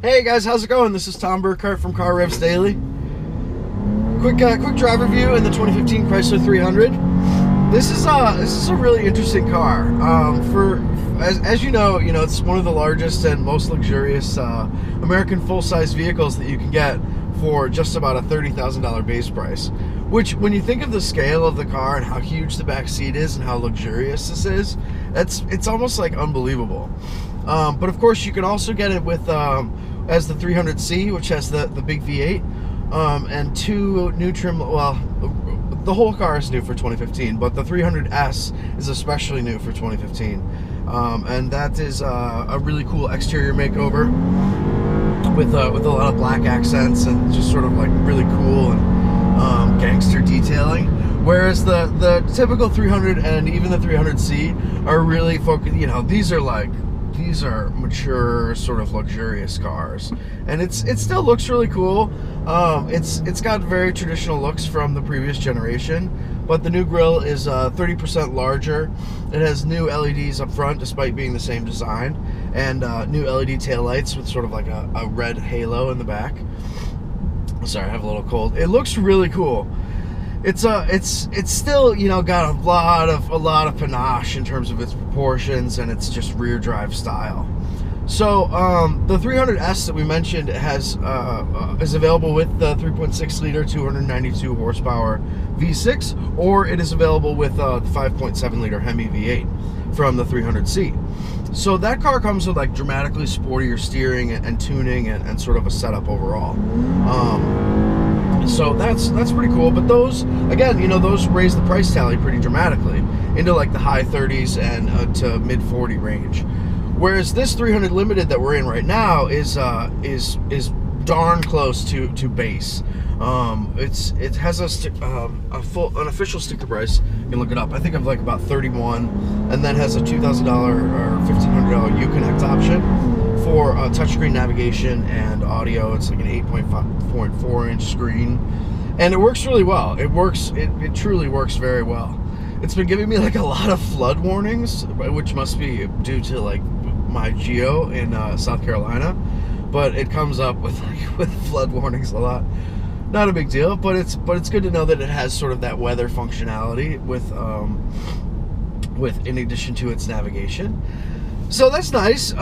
Hey guys, how's it going? This is Tom Burkhart from Car Revs Daily. Quick drive review in the 2015 Chrysler 300. This is a really interesting car. As you know, it's one of the largest and most luxurious American full-size vehicles that you can get for just about a $30,000 base price. Which, when you think of the scale of the car and how huge the back seat is and how luxurious this is, it's almost like unbelievable. But of course, you can also get it with as the 300C, which has the big V8, and two new trim. Well, the whole car is new for 2015, but the 300S is especially new for 2015, and that is a really cool exterior makeover with a lot of black accents and just sort of like really cool and gangster detailing. Whereas the typical 300 and even the 300C are really focused. These are mature, sort of luxurious cars, and it still looks really cool. It's got very traditional looks from the previous generation, but the new grille is 30% larger. It has new LEDs up front, despite being the same design, and new LED taillights with sort of like a red halo in the back. Sorry, I have a little cold. It looks really cool. It's still, got a lot of panache in terms of its proportions and its just rear drive style. So the 300S that we mentioned is available with the 3.6 liter 292 horsepower V6, or it is available with the 5.7 liter Hemi V8 from the 300C. So that car comes with like dramatically sportier steering and tuning and sort of a setup overall. So that's pretty cool. But those, again, those raise the price tally pretty dramatically into like the high 30s and to mid 40 range. Whereas this 300 Limited that we're in right now is darn close to base. It has an official sticker price. You can look it up. I think of like about 31, and then has a $2,000 or $1,500 Uconnect option for touchscreen navigation and audio. It's like an 8.4 inch screen, and it works really well. It truly works very well. It's been giving me like a lot of flood warnings, which must be due to like my geo in South Carolina, but it comes up with flood warnings a lot. Not a big deal, but it's good to know that it has sort of that weather functionality with in addition to its navigation. So that's nice.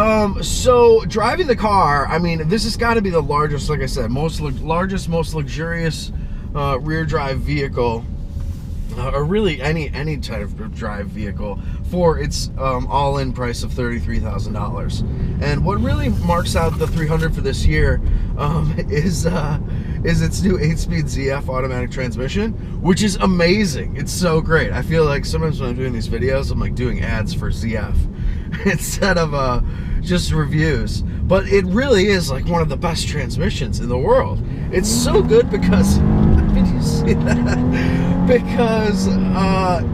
So driving the car, I mean, this has got to be the largest, like I said, most luxurious rear drive vehicle, or really any type of drive vehicle, for its all-in price of $33,000. And what really marks out the 300 for this year is its new 8-speed ZF automatic transmission, which is amazing. It's so great. I feel like sometimes when I'm doing these videos, I'm like doing ads for ZF instead of just reviews. But it really is like one of the best transmissions in the world. It's so good because did you see that? Because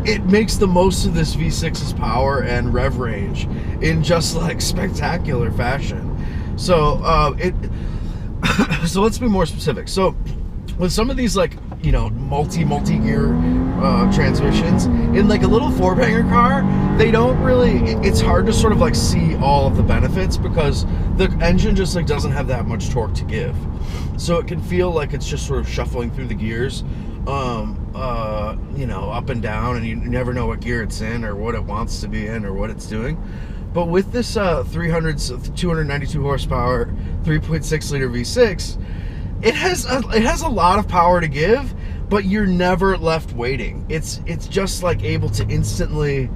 it makes the most of this V6's power and rev range in just like spectacular fashion. So so let's be more specific. So with some of these like multi-gear transmissions in like a little four-banger car, they don't really, it's hard to sort of like see all of the benefits because the engine just like doesn't have that much torque to give. So it can feel like it's just sort of shuffling through the gears, up and down, and you never know what gear it's in or what it wants to be in or what it's doing. But with this 300's 292 horsepower 3.6 liter V6, it has a lot of power to give, but you're never left waiting. It's just like able to instantly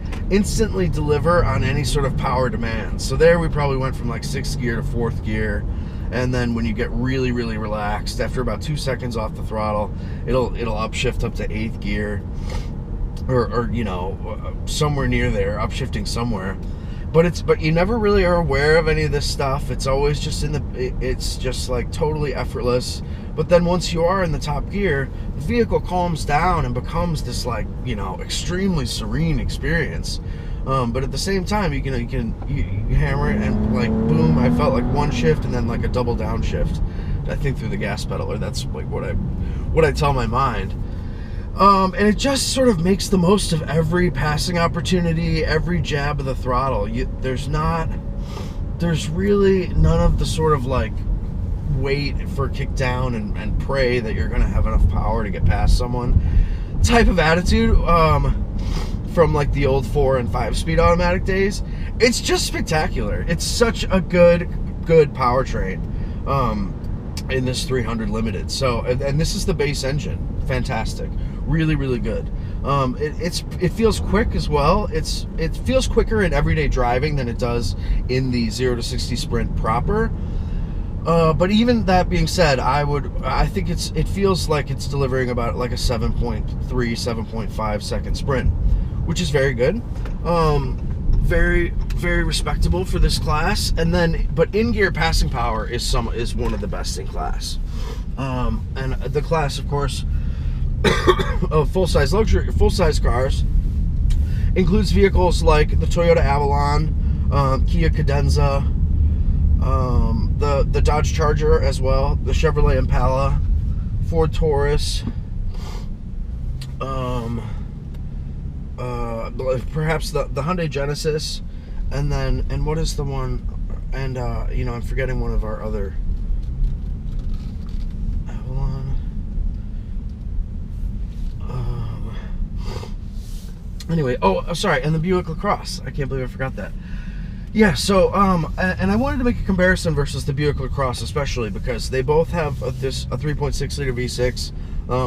deliver on any sort of power demand. So there we probably went from like 6th gear to 4th gear, and then when you get really relaxed, after about 2 seconds off the throttle, it'll upshift up to 8th gear, or somewhere near there, upshifting somewhere. But you never really are aware of any of this stuff. It's always just it's just like totally effortless. But then once you are in the top gear, the vehicle calms down and becomes this like, extremely serene experience. But at the same time, you can hammer it and like boom, I felt like one shift and then like a double downshift, I think, through the gas pedal, or that's like what I tell my mind. And it just sort of makes the most of every passing opportunity, every jab of the throttle. There's really none of the sort of like wait for kick down and pray that you're gonna have enough power to get past someone type of attitude from like the old 4 and 5 speed automatic days. It's just spectacular. It's such a good powertrain in this 300 Limited. So, and this is the base engine. Fantastic. Really, really good. It feels quick as well. It feels quicker in everyday driving than it does in the 0 to 60 Sprint proper. But even that being said, I think it feels like it's delivering about like a 7.3, 7.5 second sprint, which is very good. Very, very respectable for this class. And then, but in-gear passing power is one of the best in class. And the class, of course, of full-size cars includes vehicles like the Toyota Avalon, Kia Cadenza, the Dodge Charger as well, the Chevrolet Impala, Ford Taurus, perhaps the Hyundai Genesis, and what is the one, and I'm forgetting one of our other Avalon. Anyway, sorry, and the Buick LaCrosse. I can't believe I forgot that. Yeah, so, and I wanted to make a comparison versus the Buick LaCrosse, especially because they both have a 3.6 liter V6,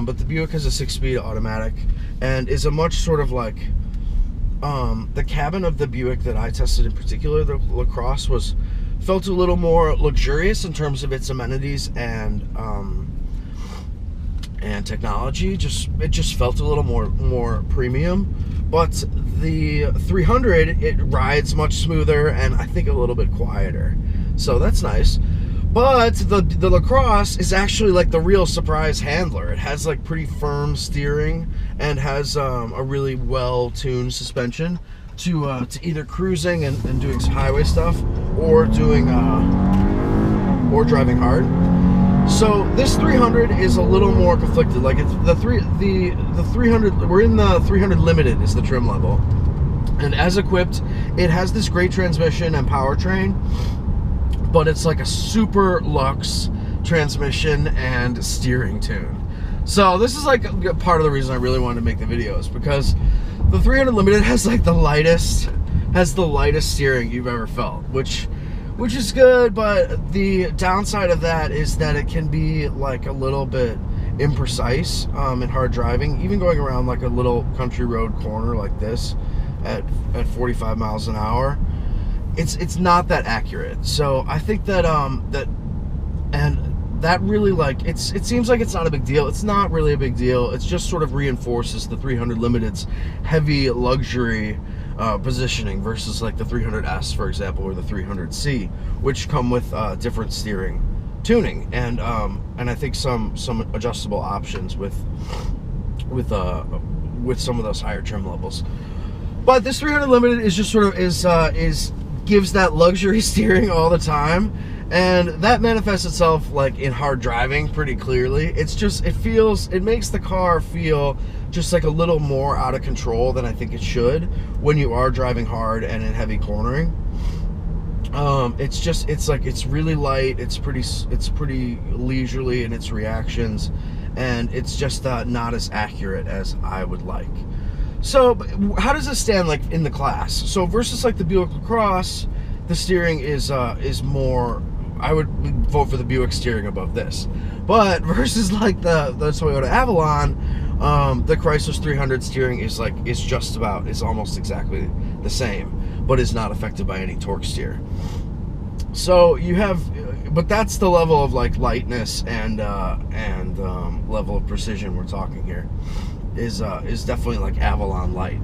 but the Buick has a 6-speed automatic, and is a much sort of like, the cabin of the Buick that I tested in particular, the LaCrosse, felt a little more luxurious in terms of its amenities and technology. It just felt a little more premium. But the 300, it rides much smoother and I think a little bit quieter. So that's nice. But the LaCrosse is actually like the real surprise handler. It has like pretty firm steering and has a really well-tuned suspension to either cruising and doing some highway stuff or doing or driving hard. So this 300 is a little more conflicted. Like it's the 300. We're in the 300 Limited is the trim level, and as equipped, it has this great transmission and powertrain, but it's like a super luxe transmission and steering tune. So this is like part of the reason I really wanted to make the videos, because the 300 Limited has like the lightest steering you've ever felt, which is good, but the downside of that is that it can be like a little bit imprecise in hard driving, even going around like a little country road corner like this at 45 miles an hour. It's not that accurate. So I think that that really, like, it seems like it's not a big deal. It's not really a big deal. It just sort of reinforces the 300 Limited's heavy luxury positioning versus like the 300S, for example, or the 300C, which come with different steering tuning and I think some adjustable options with some of those higher trim levels. But this 300 Limited is just sort of gives that luxury steering all the time, and that manifests itself like in hard driving pretty clearly. It makes the car feel just like a little more out of control than I think it should when you are driving hard and in heavy cornering. It's really light. It's pretty leisurely in its reactions, and it's just not as accurate as I would like. So how does this stand like in the class? So versus like the Buick LaCrosse, the steering is more, I would vote for the Buick steering above this. But versus like the Toyota Avalon, the Chrysler's 300 steering is almost exactly the same, but is not affected by any torque steer. So you have, but that's the level of like lightness and level of precision we're talking here. Is definitely like Avalon light.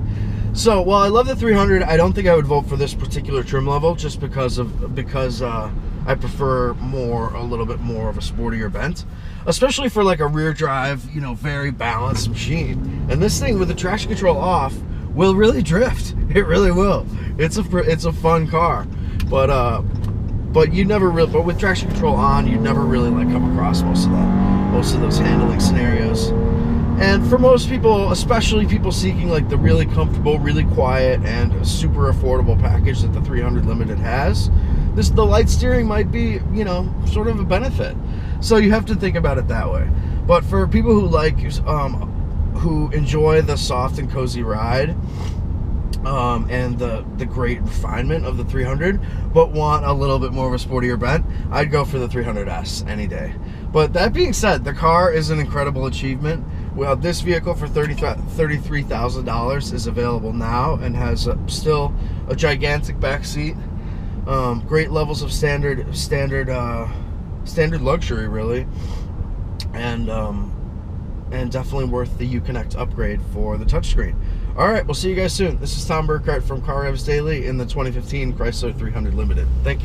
So while I love the 300, I don't think I would vote for this particular trim level, just because I prefer a little bit more of a sportier bent, especially for like a rear drive, very balanced machine. And this thing with the traction control off will really drift. It really will. It's a fun car, but with traction control on, you never really like come across most of those handling scenarios. And for most people, especially people seeking like the really comfortable, really quiet, and super affordable package that the 300 Limited has, the light steering might be, you know, sort of a benefit. So you have to think about it that way. But for people who like, who enjoy the soft and cozy ride, and the great refinement of the 300, but want a little bit more of a sportier bent, I'd go for the 300S any day. But that being said, the car is an incredible achievement. Well, this vehicle for $33,000 is available now and has still a gigantic back seat, great levels of standard luxury, really, and definitely worth the Uconnect upgrade for the touchscreen. All right, we'll see you guys soon. This is Tom Burkhart from Car Revs Daily in the 2015 Chrysler 300 Limited. Thank you.